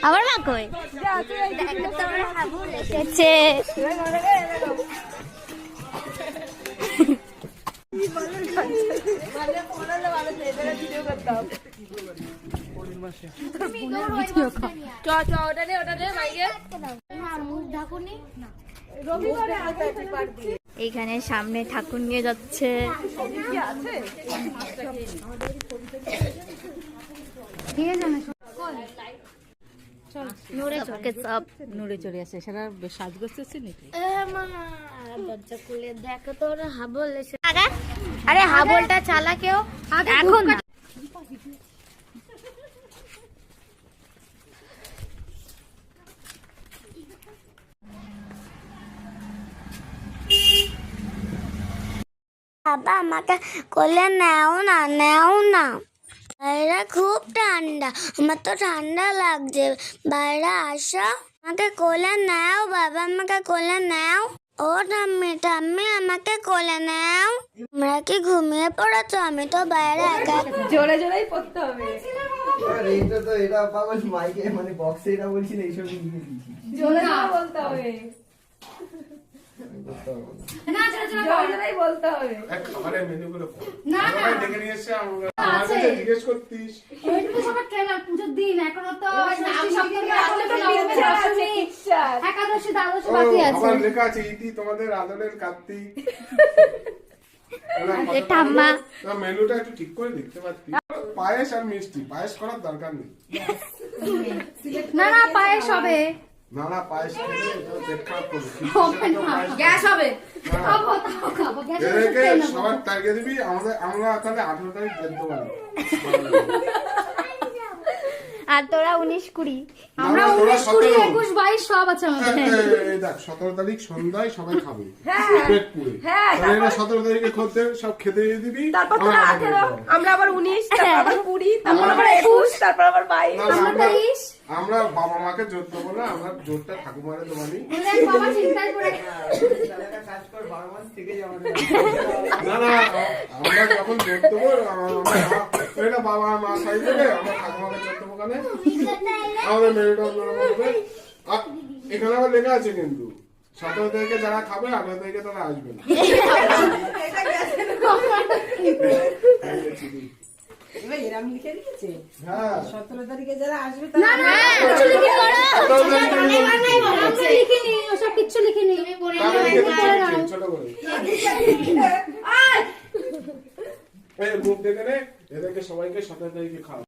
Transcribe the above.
আমার মা কই হাবুল এসেছে। এইখানে সামনে ঠাকুর নিয়ে যাচ্ছে। নড়ে চলে আসে সারা সাজগোজ করছে নাকি? দেখো তো হাবল এসে। আরে হাবলটা চালা কেউ এখন না। বাবা আমাকে কোলে নাও না, নাও না। বাইরে খুব ঠান্ডা, আমার তো ঠান্ডা লাগছে। বাইরে আসো, আমাকে কোলে নাও বাবা, আমাকে কোলে নাও। ও ঠাম্মি, ঠাম্মি আমাকে কোলে নাও। তোমরা কি ঘুমিয়ে পড়েছো? আমি তো বাইরে একা। জোরে জোরেই পড়তে হবে। এইটা তো এটা পাগল মাইকে মানে বক্সে এটা বলছি না, এইসব নিয়ে দিয়েছি। জোরে জোরে বলতে হবে। না জোরে জোরেই বলতে হবে। খাবারের মেনুগুলো না না দেখে নিয়ে এসে আমার কাছে জিজ্ঞেস করতিস। এইটা তো সবার ট্রেলার পুজোর দিন, এখনো তো একাদশী দ্বাদশী বাকি আছে। আমার লেখা আছে ইতি তোমাদের আদরের কার্তিক। ঠাম্মা মেনুটা একটু ঠিক করে দেখতে পাচ্ছি। পায়েস আর মিষ্টি, পায়েস করার দরকার নেই। না না পায়েস হবে, না না পায়েস খেলে পেট খারাপ করবে। গ্যাস হবে। খাবো তাও খাবো, গ্যাস এদেরকে সবার তারিখে দিবি, আমরা তাহলে 18 তারিখ যেতে পারি। আর তোরা 19-20। আমরা 19, 20, 21, 22 সব আছে আমাদের। এই দেখ 17 তারিখ সন্ধ্যায় সবাই খাবে পেট পুরে। তাহলে এটা 17 তারিখে খদ্দের সব খেতে দিয়ে দিবি। তারপর তোরা 18, আমরা আবার 19, তারপর আবার 20, তারপর আবার 21, তারপর আবার 22। আমরা 23। আমরা বাবা মাকে জোর দেবো না, আমরা জোরটা ঠাকুমারে দেবানি। বাবা চিন্তায় পড়ে কাজ কর 12 মাস থেকে যাবে। না না আমরা যখন জোর দেবো এটা বাবা মা খাই দেবে, আমরা ঠাকুমাকে জোর দেবো। কেন আমাদের মেয়েটা অন্যরকম হবে। এখানে আবার লেখা আছে কিন্তু 17 তারিখে যারা খাবে 18 তারিখে তারা আসবে না। এরম লিখে দিয়েছে। হ্যাঁ 17 তারিখে যারা আসবে না না কিছু লিখে করো, আমরা লিখিনি, ওসব কিছু লিখিনি। তুমি বলে নাও ছোট করে এই মুখ দেখে নে, এদেরকে সবাইকে 17 তারিখে খাওয়া।